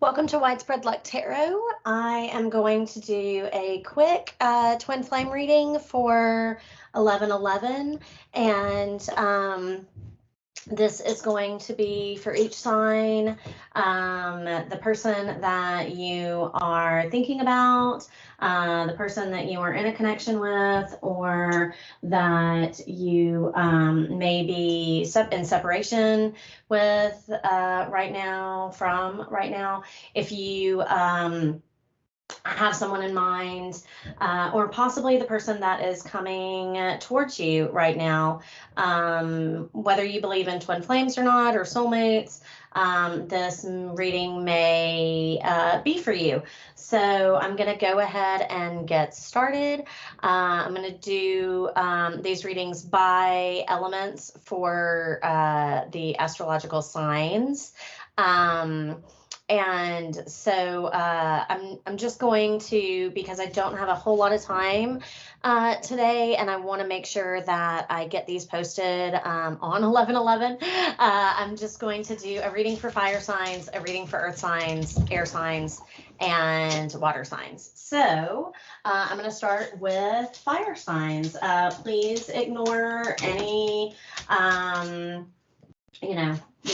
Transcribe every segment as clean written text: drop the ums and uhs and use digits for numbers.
Welcome to Widespread Luck Tarot. I am going to do a quick twin flame reading for 11/11, and this is going to be for each sign, the person that you are thinking about, the person that you are in a connection with, or that you may be in separation with right now. If you have someone in mind, or possibly the person that is coming towards you right now, whether you believe in twin flames or not, or soulmates, this reading may be for you. So I'm going to go ahead and get started. I'm going to do these readings by elements for the astrological signs. And so I'm just going to, because I don't have a whole lot of time today, and I want to make sure that I get these posted on 11/11. I'm just going to do a reading for fire signs, a reading for earth signs, air signs, and water signs. So I'm going to start with fire signs. Please ignore any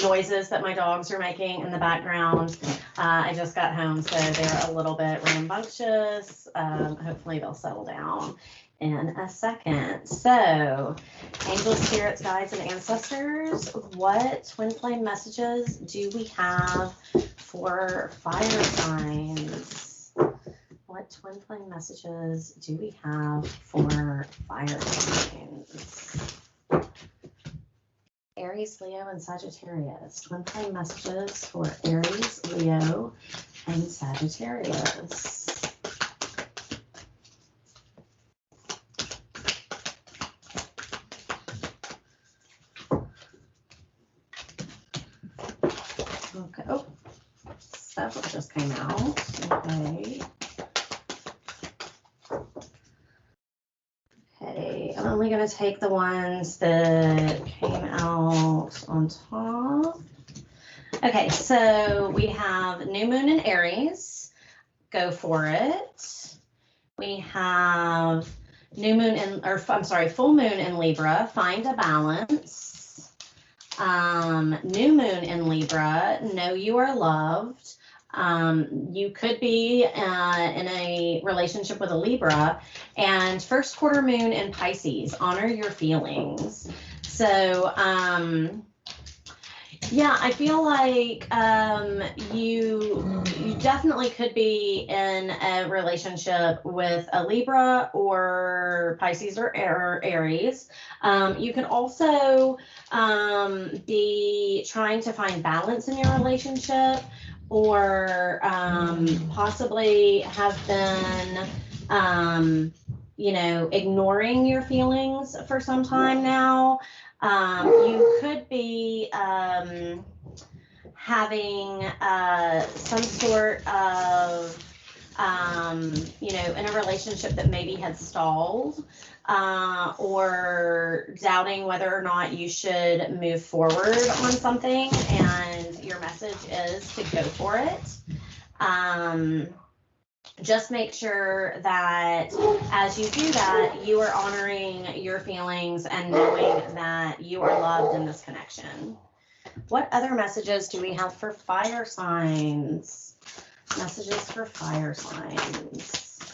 noises that my dogs are making in the background. I just got home, so they're a little bit rambunctious. Hopefully they'll settle down in a second. So, angels, spirits, guides, and ancestors, what twin flame messages do we have for fire signs? What twin flame messages do we have for fire signs? Aries, Leo, and Sagittarius. Twin flame messages for Aries, Leo, and Sagittarius. Okay. Oh, several just came out. Okay. I'm only going to take the ones that came out on top. Okay, so we have new moon in Aries. Go for it. We have full moon in Libra. Find a balance. New moon in Libra. Know you are loved. You could be in a relationship with a Libra. And first quarter moon in Pisces. Honor your feelings. So, yeah, I feel like you definitely could be in a relationship with a Libra or Pisces or Aries. You could also be trying to find balance in your relationship, or possibly have been ignoring your feelings for some time now. You could be having some sort of, in a relationship that maybe had stalled, or doubting whether or not you should move forward on something, and your message is to go for it. Just make sure that as you do that, you are honoring your feelings and knowing that you are loved in this connection. What other messages do we have for fire signs? Messages for fire signs.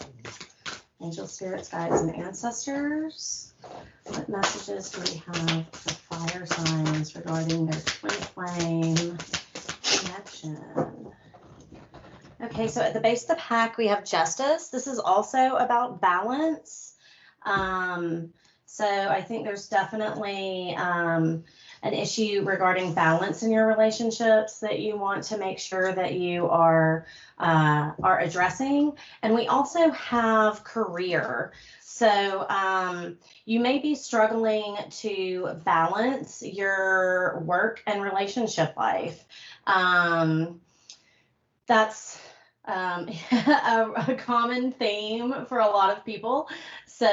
Angel, spirits, guides, and ancestors. What messages do we have for fire signs regarding their twin flame connection? Okay, so at the base of the pack, we have Justice. This is also about balance. So I think there's definitely an issue regarding balance in your relationships that you want to make sure that you are addressing. And we also have career. So you may be struggling to balance your work and relationship life. That's a common theme for a lot of people. So,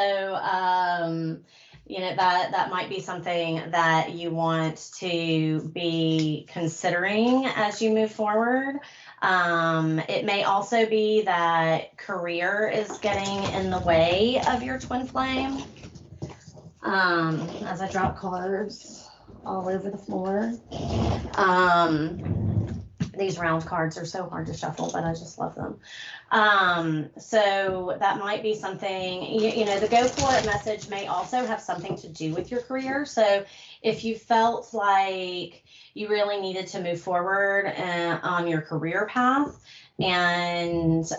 that might be something that you want to be considering as you move forward. It may also be that career is getting in the way of your twin flame. As I drop cards all over the floor. These round cards are so hard to shuffle, but I just love them. So that might be something, you know, the go for it message may also have something to do with your career. So if you felt like you really needed to move forward on your career path, and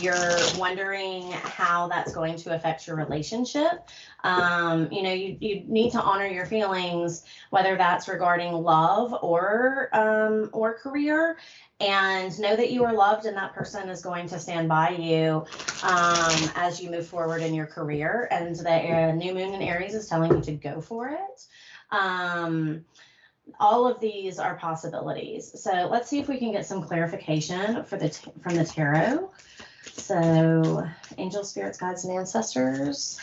you're wondering how that's going to affect your relationship, you know, you need to honor your feelings, whether that's regarding love or career, and know that you are loved and that person is going to stand by you as you move forward in your career, and the new moon in Aries is telling you to go for it. All of these are possibilities. So let's see if we can get some clarification from the tarot. So angels, spirits, guides, and ancestors,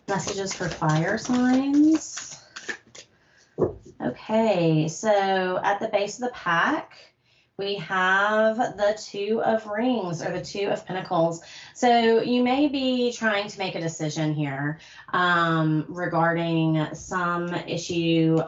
messages for fire signs. Okay, so at the base of the pack, we have the Two of Rings, or the Two of Pentacles. So you may be trying to make a decision here regarding some issue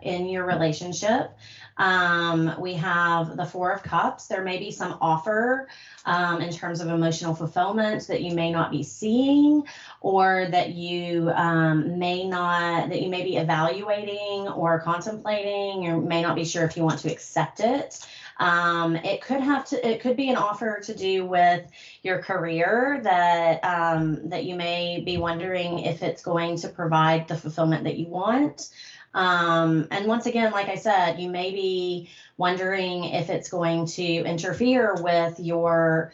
in your relationship. We have the Four of Cups. There may be some offer in terms of emotional fulfillment that you may not be seeing, or that you may be evaluating or contemplating. You may not be sure if you want to accept it. It could be an offer to do with your career that you may be wondering if it's going to provide the fulfillment that you want. And once again, like I said, you may be wondering if it's going to interfere with your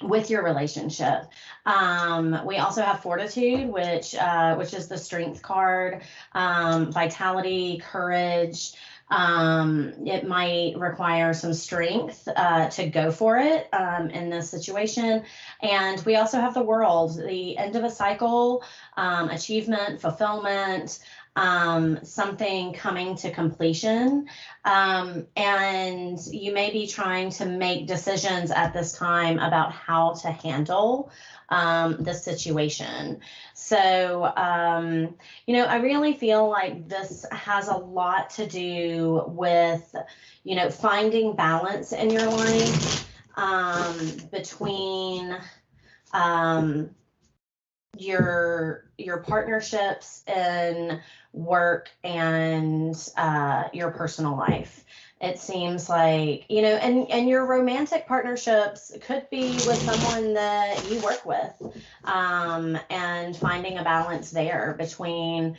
relationship. We also have Fortitude, which is the Strength card, vitality, courage. It might require some strength to go for it in this situation. And we also have the World, the end of a cycle, achievement, fulfillment, something coming to completion. And you may be trying to make decisions at this time about how to handle the situation. So, you know, I really feel like this has a lot to do with, you know, finding balance in your life between your partnerships in work and your personal life. It seems like, you know, and your romantic partnerships could be with someone that you work with, and finding a balance there between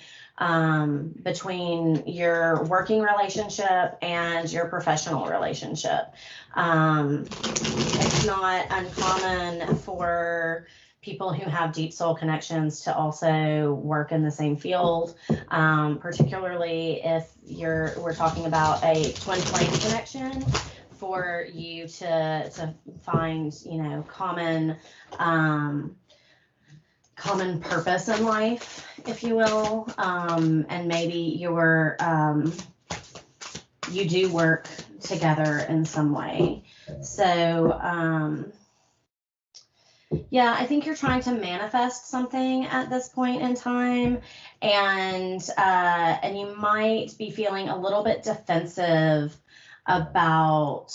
your working relationship and your professional relationship. It's not uncommon for people who have deep soul connections to also work in the same field, particularly if we're talking about a twin flame connection, for you to find, you know, common purpose in life, if you will, and maybe you do work together in some way. So yeah, I think you're trying to manifest something at this point in time, and you might be feeling a little bit defensive about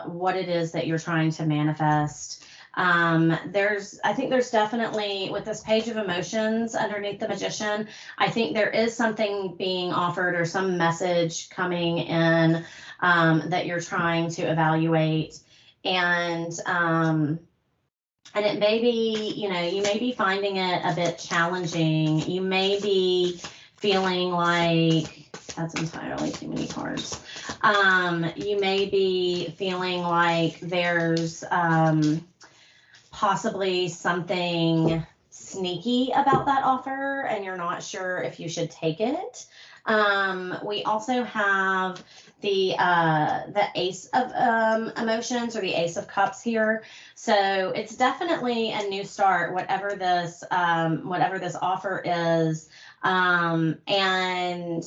what it is that you're trying to manifest. I think there's definitely, with this Page of Emotions underneath the Magician, I think there is something being offered or some message coming in that you're trying to evaluate, and it may be, you know, you may be finding it a bit challenging. You may be feeling like, that's entirely too many cards. You may be feeling like there's possibly something sneaky about that offer, and you're not sure if you should take it. We also have the Ace of Emotions, or the Ace of Cups here. So it's definitely a new start, whatever this offer is. And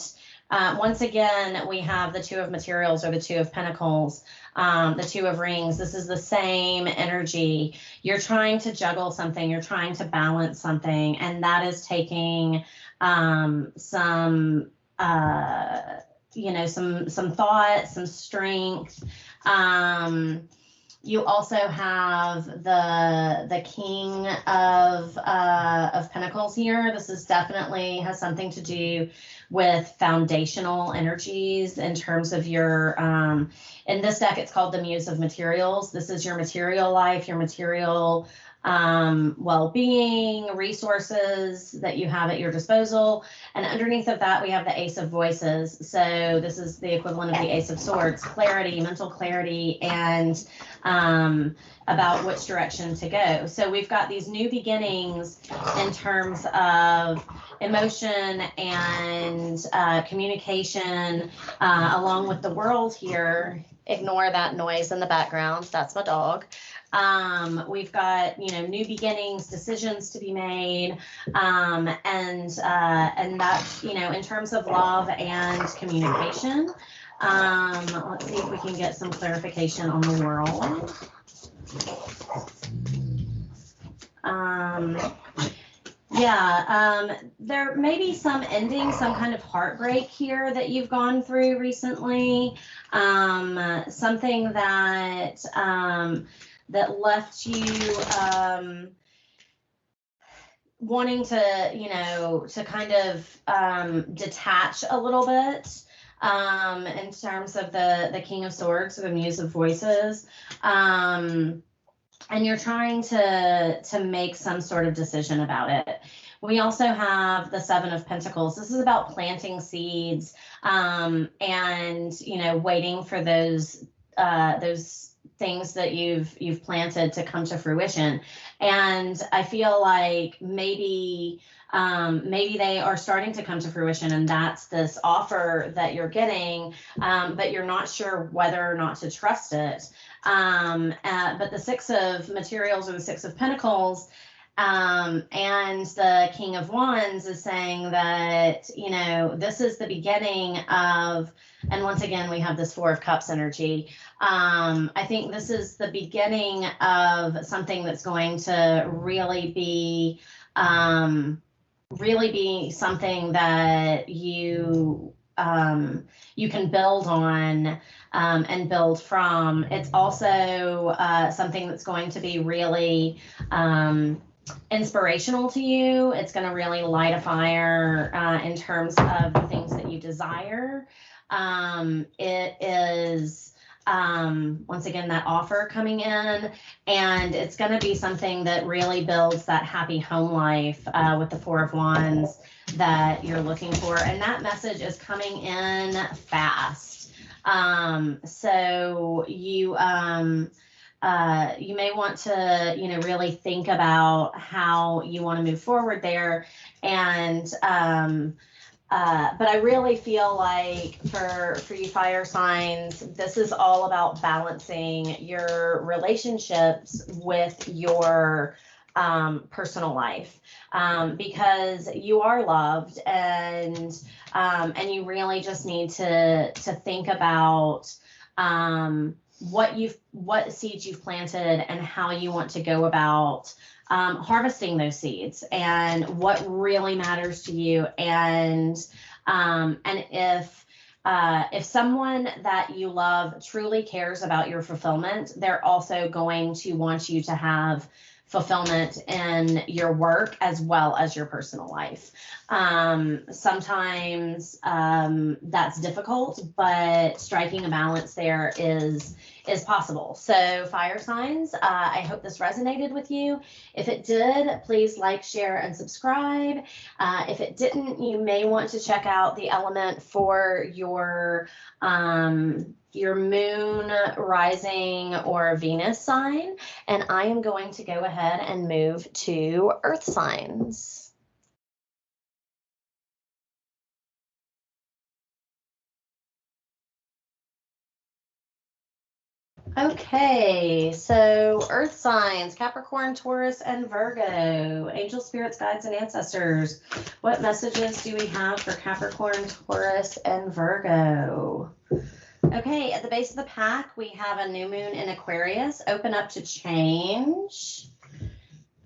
Once again, we have the Two of Materials or the Two of Pentacles, the Two of Rings. This is the same energy. You're trying to juggle something, you're trying to balance something, and that is taking some some thought, some strength. You also have the King of Pentacles here. This is definitely has something to do with foundational energies in terms of your, in this deck, it's called the Muse of Materials. This is your material life, your material well-being, resources that you have at your disposal. And underneath of that, we have the Ace of Voices. So this is the equivalent of the Ace of Swords, clarity, mental clarity, and about which direction to go. So we've got these new beginnings in terms of emotion and communication, along with the world here. Ignore that noise in the background. That's my dog. We've got, new beginnings, decisions to be made, and that's, in terms of love and communication. Let's see if we can get some clarification on the world. There may be some ending, some kind of heartbreak here that you've gone through recently. Something that that left you wanting to, to kind of detach a little bit in terms of the King of Swords or the Muse of Voices. And you're trying to make some sort of decision about it. We also have the Seven of Pentacles. This is about planting seeds and, waiting for those things that you've planted to come to fruition. And I feel like maybe they are starting to come to fruition, and that's this offer that you're getting, but you're not sure whether or not to trust it. But the Six of Materials or the Six of Pentacles and the King of Wands is saying that, this is the beginning of, and once again, we have this Four of Cups energy. I think this is the beginning of something that's going to really be something that you can build on and build from. It's also something that's going to be really inspirational to you. It's going to really light a fire in terms of the things that you desire. It is once again that offer coming in, and it's going to be something that really builds that happy home life with the Four of Wands that you're looking for, and that message is coming in fast. So you may want to really think about how you want to move forward there. And but I really feel like for you fire signs, this is all about balancing your relationships with your personal life, because you are loved, and you really just need to think about what seeds you've planted and how you want to go about harvesting those seeds, and what really matters to you. And if someone that you love truly cares about your fulfillment, they're also going to want you to have fulfillment in your work as well as your personal life. Sometimes that's difficult, but striking a balance there is possible. So fire signs, I hope this resonated with you. If it did, please like, share, and subscribe. If it didn't, you may want to check out the element for your moon, rising, or Venus sign. And I am going to go ahead and move to earth signs. Okay, so Earth signs, Capricorn, Taurus, and Virgo. Angel spirits, guides, and ancestors. What messages do we have for Capricorn, Taurus, and Virgo? Okay, at the base of the pack, we have a new moon in Aquarius, open up to change.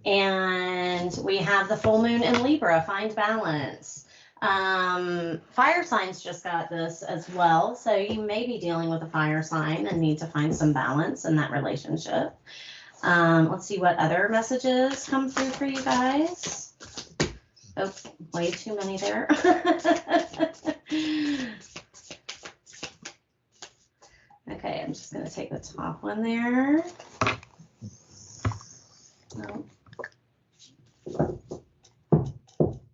And we have the full moon in Libra, find balance. Fire signs just got this as well. So you may be dealing with a fire sign and need to find some balance in that relationship. Let's see what other messages come through for you guys. Oh, way too many there. Okay, I'm just going to take the top one there.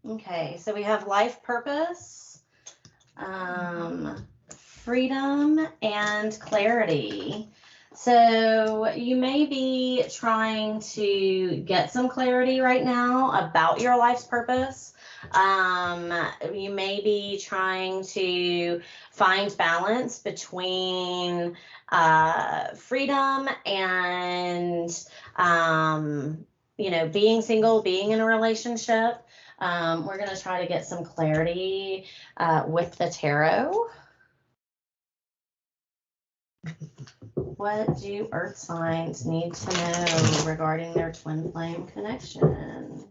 Okay, so we have life purpose, freedom, and clarity. So you may be trying to get some clarity right now about your life's purpose. You may be trying to find balance between freedom and, being single, being in a relationship. We're going to try to get some clarity with the tarot. What do earth signs need to know regarding their twin flame connection?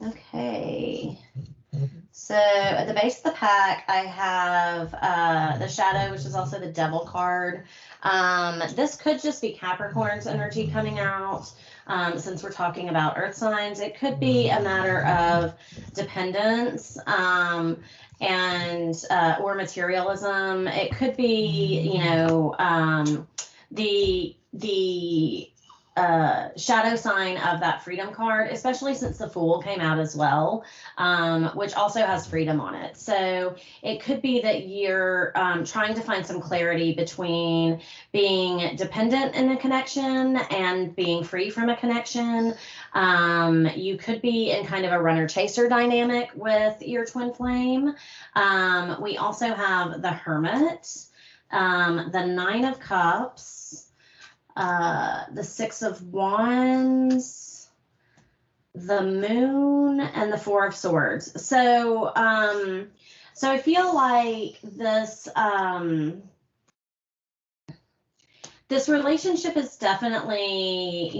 Okay. So at the base of the pack, I have the Shadow, which is also the Devil card. This could just be Capricorn's energy coming out. Since we're talking about earth signs, it could be a matter of dependence and or materialism. It could be, the shadow sign of that freedom card, especially since the Fool came out as well, which also has freedom on it. So it could be that you're trying to find some clarity between being dependent in a connection and being free from a connection. You could be in kind of a runner-chaser dynamic with your twin flame. We also have the Hermit, the Nine of Cups, the Six of Wands, the Moon, and the Four of Swords. So, so I feel like this, this relationship is definitely,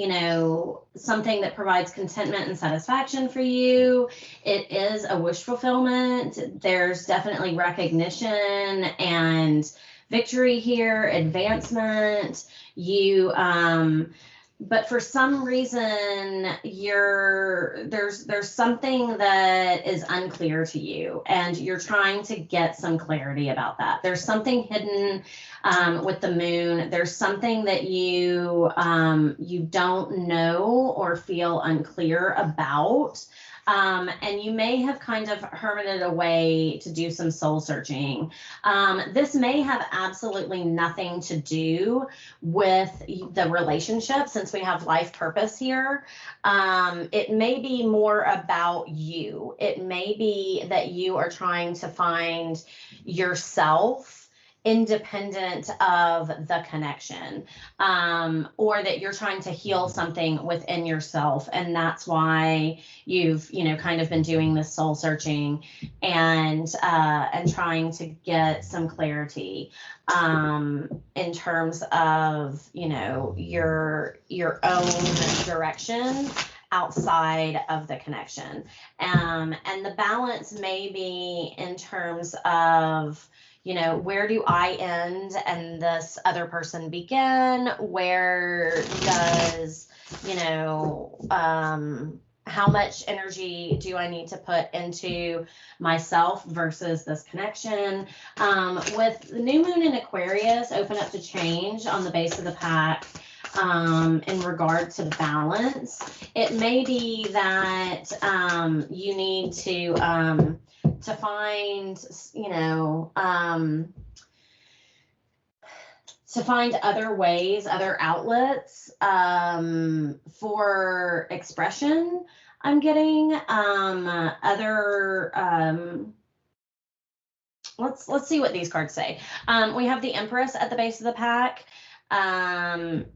something that provides contentment and satisfaction for you. It is a wish fulfillment. There's definitely recognition and victory here, advancement. But for some reason, there's something that is unclear to you, and you're trying to get some clarity about that. There's something hidden with the Moon. There's something that you don't know or feel unclear about. And you may have kind of hermited away to do some soul searching. This may have absolutely nothing to do with the relationship, since we have life purpose here. It may be more about you. It may be that you are trying to find yourself independent of the connection, or that you're trying to heal something within yourself, and that's why you've kind of been doing this soul searching and trying to get some clarity in terms of your own direction outside of the connection, and the balance may be in terms of where do I end and this other person begin? Where does, how much energy do I need to put into myself versus this connection? With the new moon in Aquarius, open up to change on the base of the pack. In regard to balance, it may be that you need to find, to find other ways, other outlets for expression. I'm getting. Other let's see what these cards say. We have the Empress at the base of the pack. And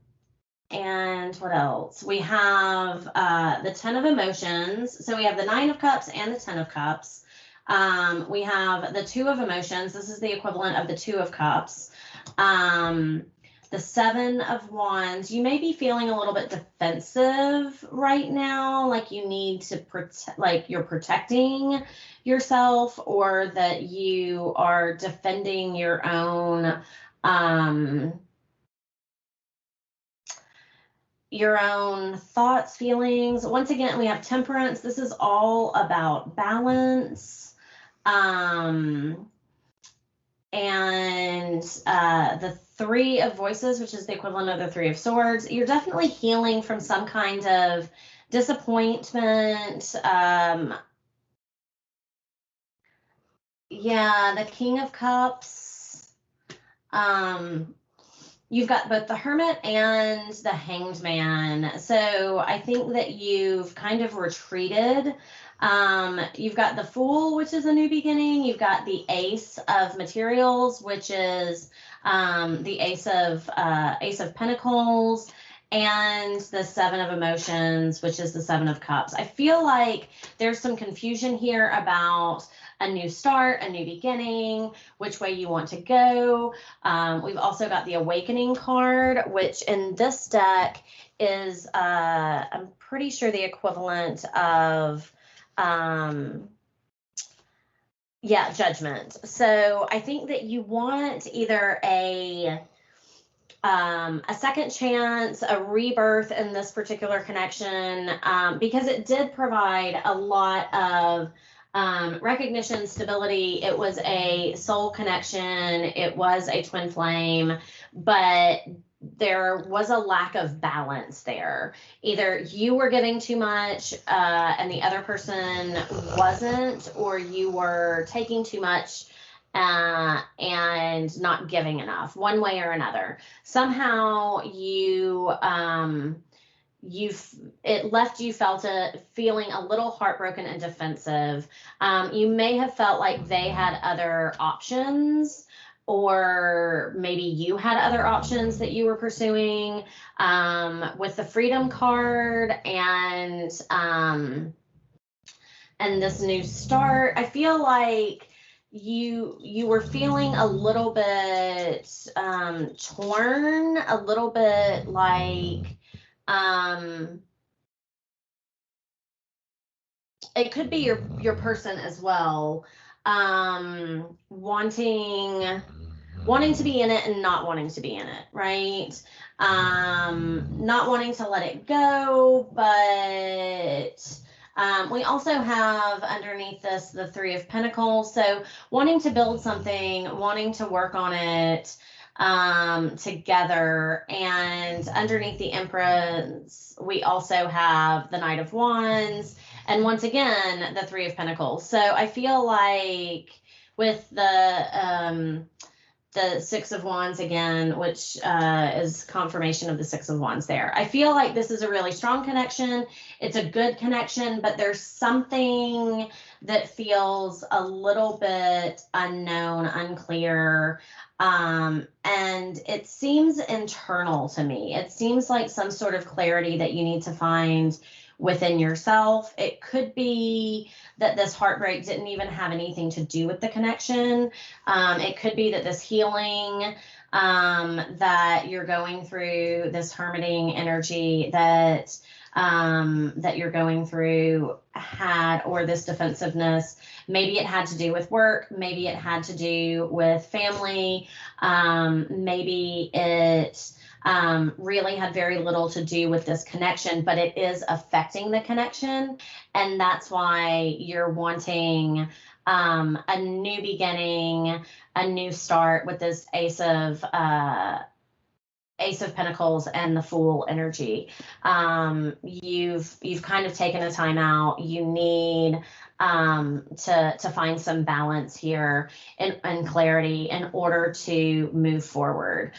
what else? We have the Ten of Emotions. So we have the Nine of Cups and the Ten of Cups. We have the Two of Emotions. This is the equivalent of the Two of Cups. The Seven of Wands. You may be feeling a little bit defensive right now, like you need to protect, like you're protecting yourself, or that you are defending your own thoughts, feelings. Once again, we have Temperance. This is all about balance. And the Three of Voices, which is the equivalent of the Three of Swords. You're definitely healing from some kind of disappointment. Yeah, the King of Cups. You've got both the Hermit and the Hanged Man. So I think that you've kind of retreated. You've got the Fool, which is a new beginning. You've got the Ace of Materials, which is the Ace of Pentacles, and the Seven of Emotions, which is the Seven of Cups. I feel like there's some confusion here about a new start, a new beginning, which way you want to go. We've also got the Awakening card, which in this deck is, I'm pretty sure, the equivalent of, Judgment. So I think that you want either a second chance, a rebirth in this particular connection, because it did provide a lot of recognition, stability. It was a soul connection. It was a twin flame, but there was a lack of balance there. Either you were giving too much and the other person wasn't, or you were taking too much and not giving enough, one way or another. Somehow it left you feeling a little heartbroken and defensive. You may have felt like they had other options, or maybe you had other options that you were pursuing. With the Freedom card and this new start, I feel like you were feeling a little bit torn, a little bit like it could be your person as well, wanting to be in it and not wanting to be in it, right? Not wanting to let it go, but we also have underneath this the Three of Pentacles. So wanting to build something, wanting to work on it together. And underneath the Empress, we also have the Knight of Wands, and once again the Three of Pentacles. So I feel like with the Six of Wands again, which is confirmation of the Six of Wands there, I feel like this is a really strong connection. It's a good connection, but there's something that feels a little bit unknown, unclear. And it seems internal to me. It seems like some sort of clarity that you need to find within yourself. It could be that this heartbreak didn't even have anything to do with the connection. It could be that this healing that you're going through, this hermiting energy that you're going through or this defensiveness, maybe it had to do with work, maybe it had to do with family, maybe it really had very little to do with this connection, but it is affecting the connection. And that's why you're wanting a new beginning, a new start with this Ace of Pentacles and the Fool energy. You've kind of taken a time out. You need to find some balance here and clarity in order to move forward.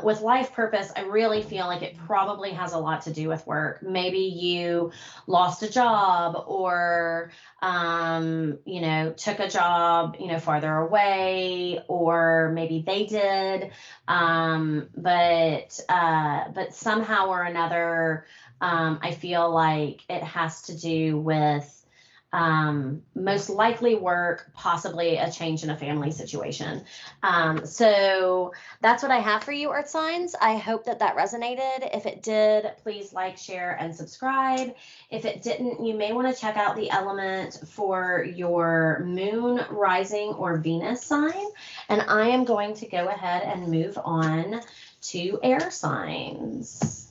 With life purpose, I really feel like it probably has a lot to do with work. Maybe you lost a job, or you know, took a job, you know, farther away, or maybe they did. But somehow or another, I feel like it has to do with most likely work, possibly a change in a family situation. So that's what I have for you, Earth signs. I hope that that resonated. If it did, please like, share, and subscribe. If it didn't, you may want to check out the element for your moon, rising, or Venus sign. And I am going to go ahead and move on to air signs.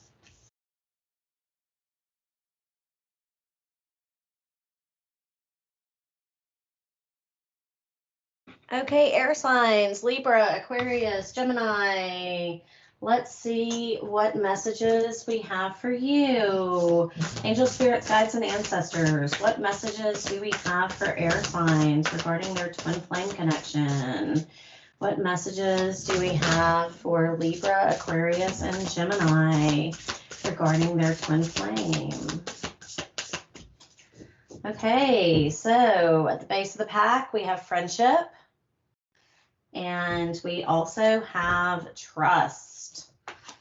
Okay, air signs, Libra, Aquarius, Gemini. Let's see what messages we have for you. Angel, spirits, guides, and ancestors. What messages do we have for air signs regarding their twin flame connection? What messages do we have for Libra, Aquarius, and Gemini regarding their twin flame? Okay, so at the base of the pack, we have friendship. And we also have trust.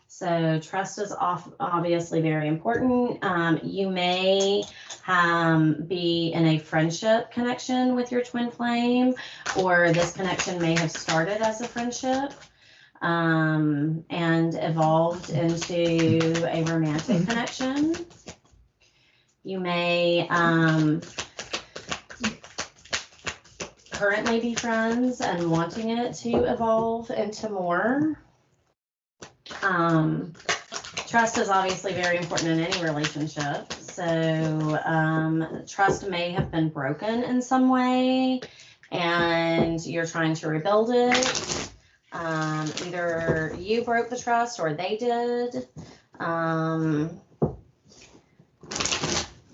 So trust is obviously very important. You may be in a friendship connection with your twin flame, or this connection may have started as a friendship and evolved into a romantic connection. You may currently be friends and wanting it to evolve into more. Trust is obviously very important in any relationship. So trust may have been broken in some way and you're trying to rebuild it. Either you broke the trust or they did.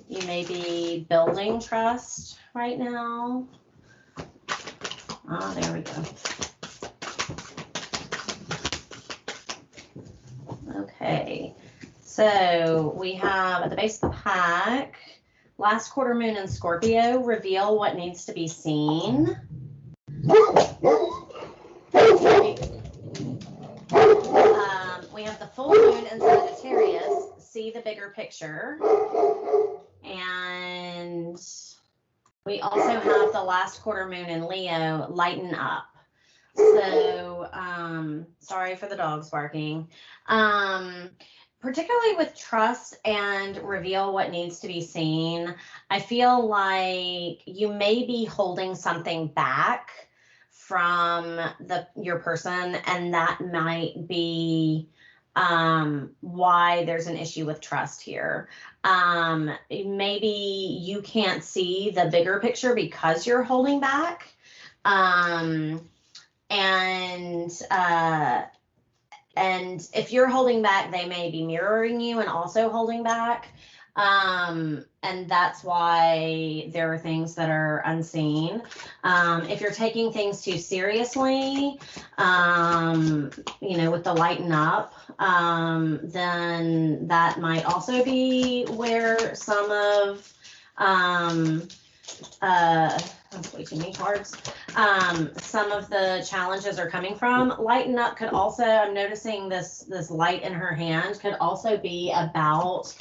You may be building trust right now. There we go. Okay, so we have at the base of the pack, last quarter moon in Scorpio, reveal what needs to be seen. We have the full moon in Sagittarius, see the bigger picture. And we also have the last quarter moon in Leo, lighten up. So, sorry for the dogs barking. Particularly with trust and reveal what needs to be seen, I feel like you may be holding something back from your person, and that might be why there's an issue with trust here. Maybe you can't see the bigger picture because you're holding back. And if you're holding back, they may be mirroring you and also holding back. And that's why there are things that are unseen. If you're taking things too seriously, you know, with the lighten up, then that might also be where some of, that's way too many cards. Some of the challenges are coming from. Lighten up could also, I'm noticing this light in her hand could also be about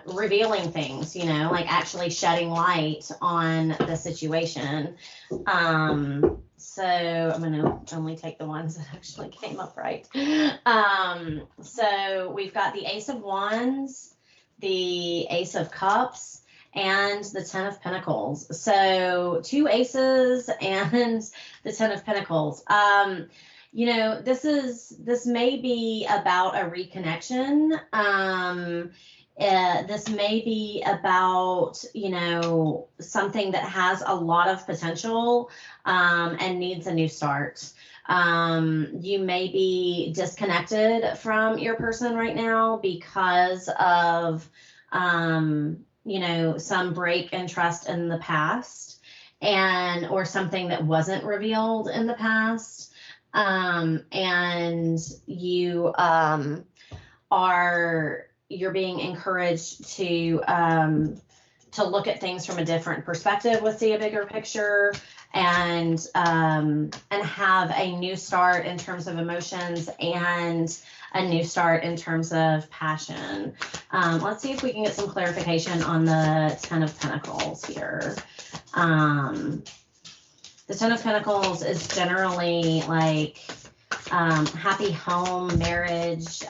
revealing things, you know, like actually shedding light on the situation. So I'm going to only take the ones that actually came up right. So we've got the Ace of Wands, the Ace of Cups, and the Ten of Pentacles. So 2 aces and the Ten of Pentacles. You know, this may be about a reconnection. This may be about, you know, something that has a lot of potential and needs a new start. You may be disconnected from your person right now because of, you know, some break in trust in the past, and or something that wasn't revealed in the past, and you're being encouraged to look at things from a different perspective, with see a bigger picture, and have a new start in terms of emotions and a new start in terms of passion. Let's see if we can get some clarification on the Ten of Pentacles here. The Ten of Pentacles is generally like happy home, marriage,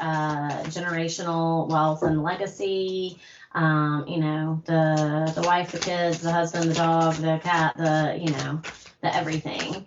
generational wealth and legacy. You know, the wife, the kids, the husband, the dog, the cat, the everything.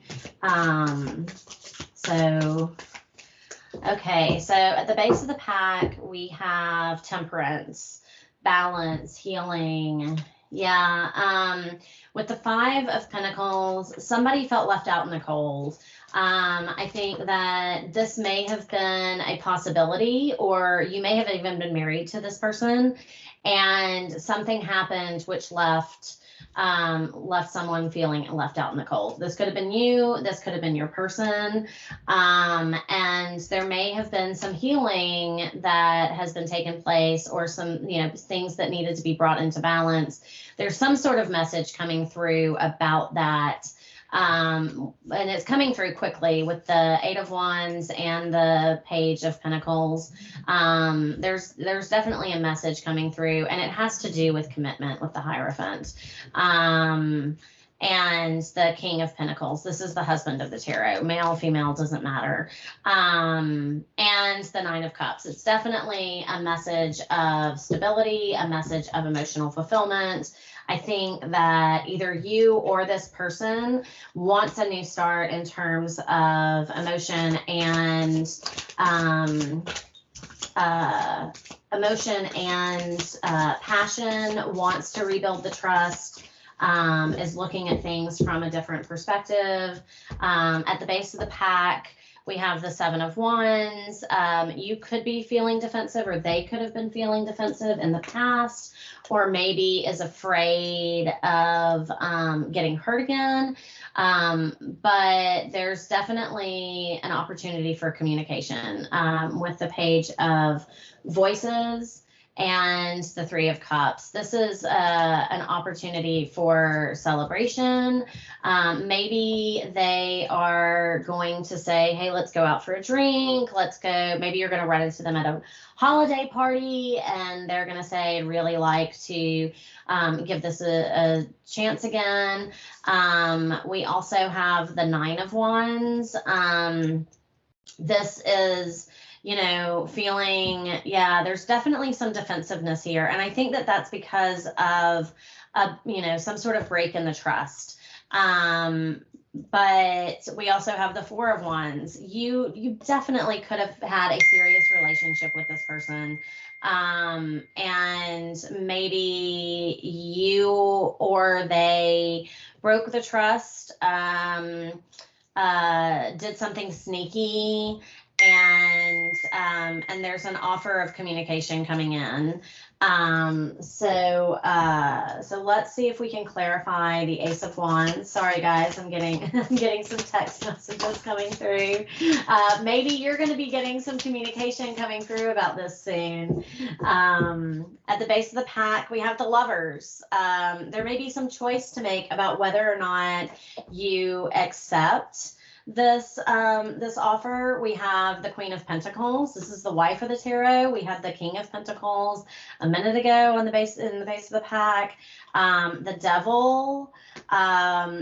Okay, so at the base of the pack, we have temperance, balance, healing. Yeah, with the Five of Pentacles, somebody felt left out in the cold. I think that this may have been a possibility, or you may have even been married to this person, and something happened which left someone feeling left out in the cold. This could have been you, this could have been your person, and there may have been some healing that has been taking place, or some things that needed to be brought into balance. There's some sort of message coming through about that. And it's coming through quickly with the Eight of Wands and the Page of Pentacles. There's definitely a message coming through, and it has to do with commitment with the Hierophant. And the King of Pentacles. This is the husband of the tarot. Male, female, doesn't matter. And the Nine of Cups. It's definitely a message of stability, a message of emotional fulfillment. I think that either you or this person wants a new start in terms of emotion and passion, wants to rebuild the trust, is looking at things from a different perspective. At the base of the pack, we have the Seven of Wands. You could be feeling defensive, or they could have been feeling defensive in the past, or maybe is afraid of getting hurt again. But there's definitely an opportunity for communication with the Page of Voices and the Three of Cups. This is an opportunity for celebration. Maybe they are going to say, hey, let's go out for a drink. Let's go. Maybe you're going to run into them at a holiday party, and they're going to say, I'd really like to give this a chance again. We also have the Nine of Wands. This is feeling, there's definitely some defensiveness here. And I think that that's because of, some sort of break in the trust. But we also have the Four of Wands. You definitely could have had a serious relationship with this person. And maybe you or they broke the trust, did something sneaky, and there's an offer of communication coming in. So let's see if we can clarify the Ace of Wands. Sorry guys, I'm getting some text messages coming through. Maybe you're going to be getting some communication coming through about this soon. At the base of the pack, we have the Lovers. There may be some choice to make about whether or not you accept this offer. We have the Queen of Pentacles. This is the wife of the tarot. We have the King of Pentacles a minute ago in the base of the pack. The Devil.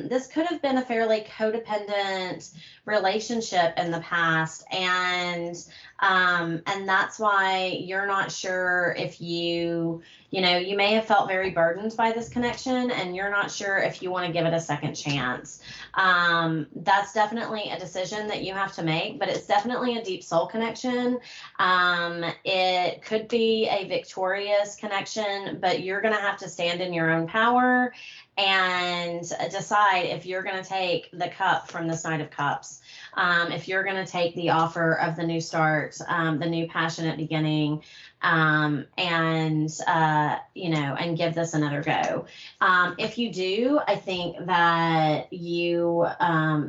This could have been a fairly codependent relationship in the past, and that's why you're not sure if you may have felt very burdened by this connection, and you're not sure if you want to give it a second chance. That's definitely a decision that you have to make, but it's definitely a deep soul connection. It could be a victorious connection, but you're going to have to stand in your own power and decide if you're going to take the cup from this Knight of Cups, if you're going to take the offer of the new start, the new passionate beginning, and and give this another go. If you do, I think that you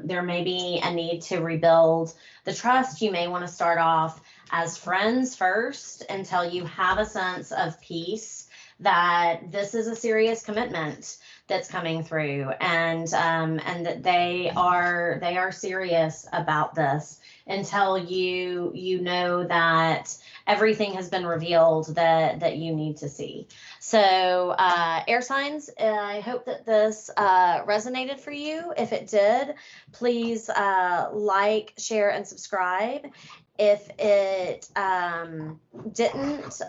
there may be a need to rebuild the trust. You may want to start off as friends first until you have a sense of peace that this is a serious commitment that's coming through, and that they are serious about this, until you know that everything has been revealed that you need to see. So air signs, I hope that this resonated for you. If it did, please like, share, and subscribe. If it didn't,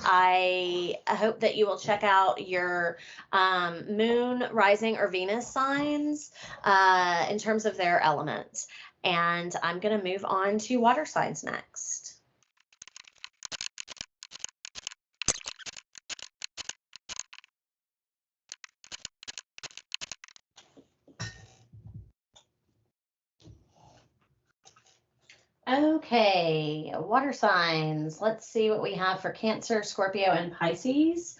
I hope that you will check out your moon, rising, or Venus signs in terms of their element. And I'm going to move on to water signs next. Okay, water signs. Let's see what we have for Cancer, Scorpio, and Pisces.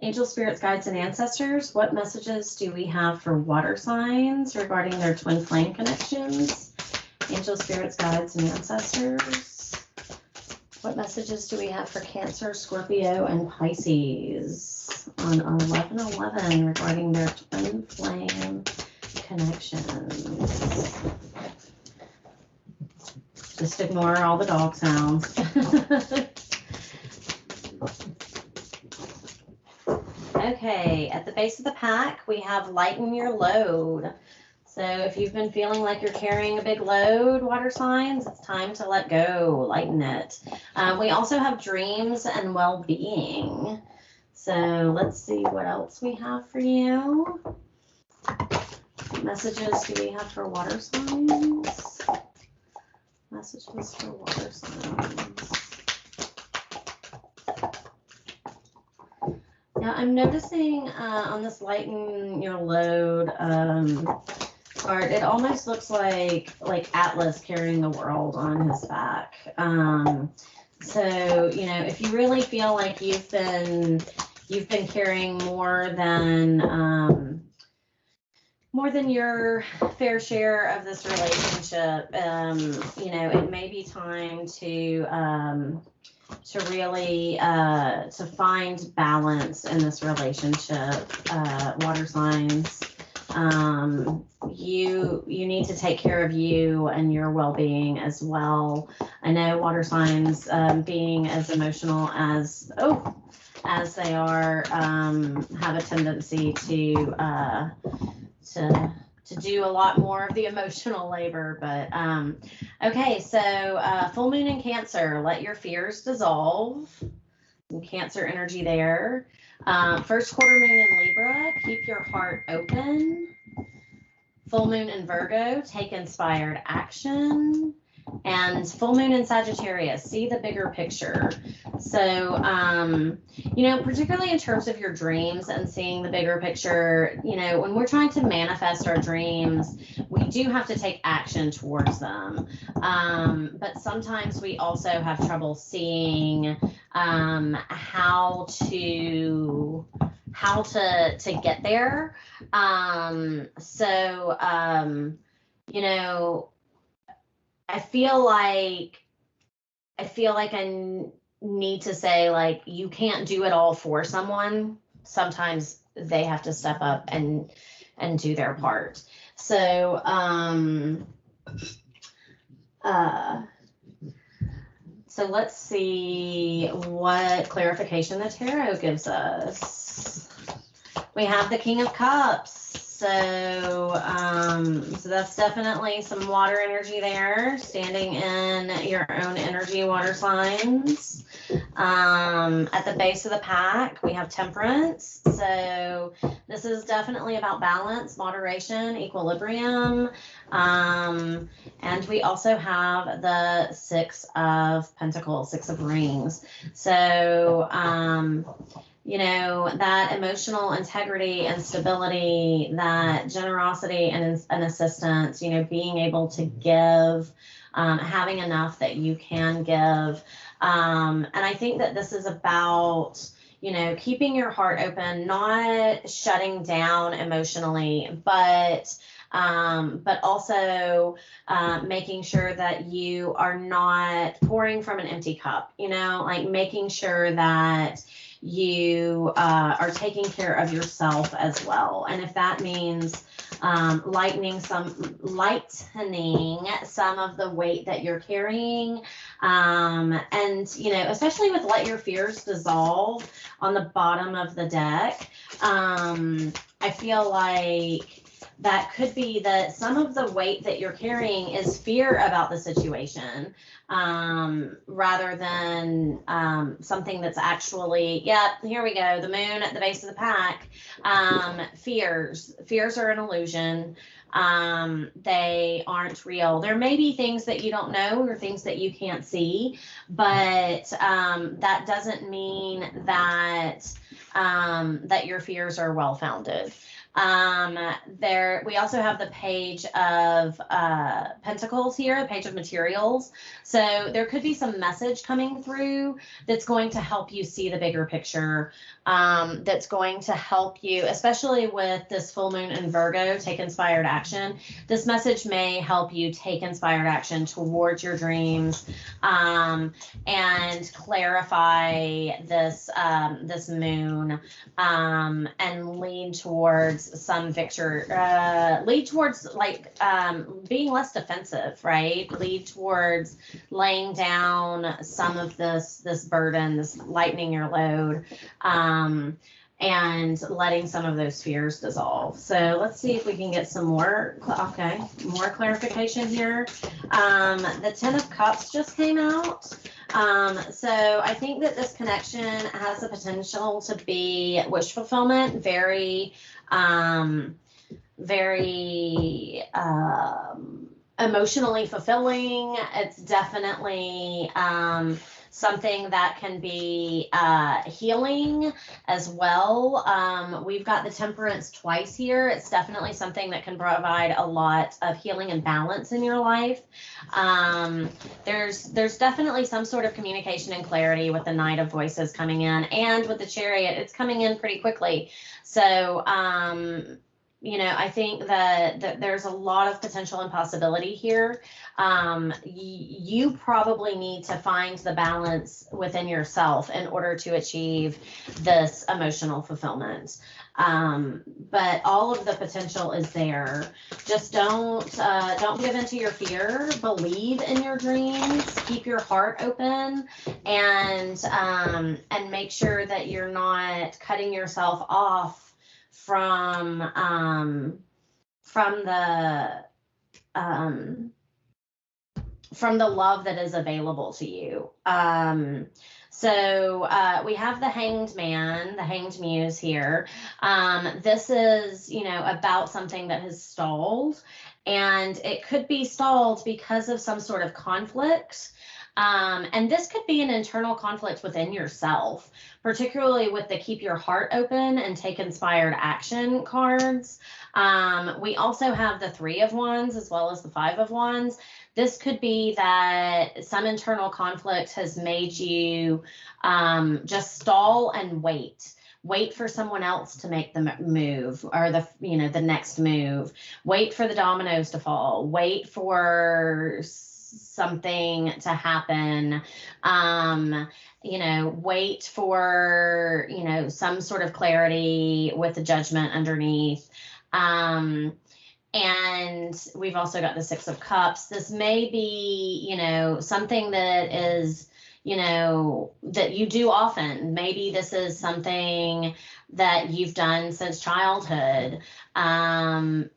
Angel, spirits, guides, and ancestors, what messages do we have for water signs regarding their twin flame connections? Angel, spirits, guides, and ancestors, what messages do we have for Cancer, Scorpio, and Pisces on 11/11 regarding their twin flame connections? Just ignore all the dog sounds. Okay, at the base of the pack, we have lighten your load. So if you've been feeling like you're carrying a big load, water signs, it's time to let go, lighten it. We also have dreams and well-being. So let's see what else we have for you. What messages do we have for water signs? Messages for water signs. Now I'm noticing on this lighten your load card, it almost looks like Atlas carrying the world on his back. So if you really feel like you've been carrying more than your fair share of this relationship, it may be time to really to find balance in this relationship. Water signs, you need to take care of you and your well-being as well. I know water signs, being as emotional as they are, have a tendency to do a lot more of the emotional labor, but okay, so full moon in Cancer, let your fears dissolve. Cancer energy there. First quarter moon in Libra, keep your heart open. Full moon in Virgo, take inspired action. And full moon in Sagittarius, see the bigger picture. So, particularly in terms of your dreams and seeing the bigger picture, when we're trying to manifest our dreams, we do have to take action towards them. But sometimes we also have trouble seeing how to get there. I feel like I need to say, you can't do it all for someone. Sometimes they have to step up and do their part. So let's see what clarification the tarot gives us. We have the King of Cups. So that's definitely some water energy there, standing in your own energy, water signs. At the base of the pack, we have Temperance. So this is definitely about balance, moderation, equilibrium. And we also have the Six of Pentacles, Six of Rings. So that emotional integrity and stability, that generosity and assistance, being able to give, having enough that you can give. And I think that this is about, keeping your heart open, not shutting down emotionally, but also making sure that you are not pouring from an empty cup, like making sure that you are taking care of yourself as well. And if that means lightening some of the weight that you're carrying, and especially with Let Your Fears Dissolve on the bottom of the deck, I feel like that could be that some of the weight that you're carrying is fear about the situation, rather than something that's actually, here we go, the moon at the base of the pack. Fears are an illusion. They aren't real. There may be things that you don't know or things that you can't see, but that doesn't mean that that your fears are well-founded. We also have the Page of Pentacles here, the Page of Materials. So there could be some message coming through that's going to help you see the bigger picture, that's going to help you, especially with this full moon in Virgo, take inspired action. This message may help you take inspired action towards your dreams, and clarify this moon, and lead towards some victory, lead towards being less defensive, right? Lead towards laying down some of this burden, this lightening your load, and letting some of those fears dissolve. So let's see if we can get some more clarification here. The Ten of Cups just came out. So I think that this connection has the potential to be wish fulfillment, very emotionally fulfilling. It's definitely something that can be healing as well. We've got the Temperance twice here. It's definitely something that can provide a lot of healing and balance in your life. There's definitely some sort of communication and clarity with the Knight of Voices coming in, and with the Chariot, it's coming in pretty quickly. So I think that there's a lot of potential and possibility here. You probably need to find the balance within yourself in order to achieve this emotional fulfillment. But all of the potential is there. Just don't give into your fear. Believe in your dreams. Keep your heart open, and make sure that you're not cutting yourself off from the love that is available to you. So we have the Hanged Man, the Hanged Muse here. This is, about something that has stalled, and it could be stalled because of some sort of conflict. And this could be an internal conflict within yourself, particularly with the Keep Your Heart Open and Take Inspired Action cards. We also have the Three of Wands as well as the Five of Wands. This could be that some internal conflict has made you just stall and wait for someone else to make the move, or the next move. Wait for the dominoes to fall. Wait for something to happen. Wait for, some sort of clarity with the Judgment underneath. And we've also got the Six of Cups. This may be, something that is, that you do often. Maybe this is something that you've done since childhood. And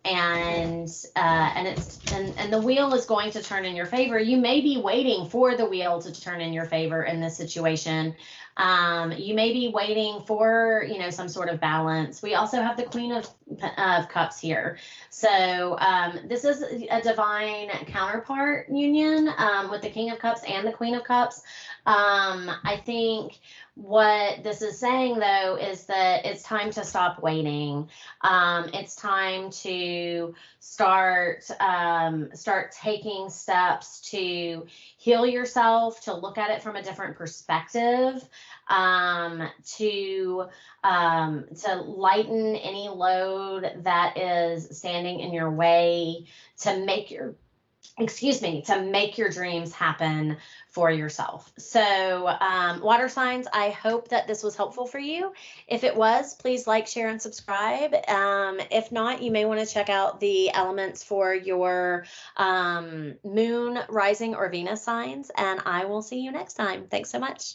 the wheel is going to turn in your favor. You may be waiting for the wheel to turn in your favor in this situation. You may be waiting for, some sort of balance. We also have the Queen of Cups here. So this is a divine counterpart union with the King of Cups and the Queen of Cups. I think What this is saying, though, is that it's time to stop waiting. It's time to start taking steps to heal yourself, to look at it from a different perspective, to lighten any load that is standing in your way, to make your to make your dreams happen for yourself. So, water signs, I hope that this was helpful for you. If it was, please like, share, and subscribe. If not, you may want to check out the elements for your moon, rising, or Venus signs, and I will see you next time. Thanks so much.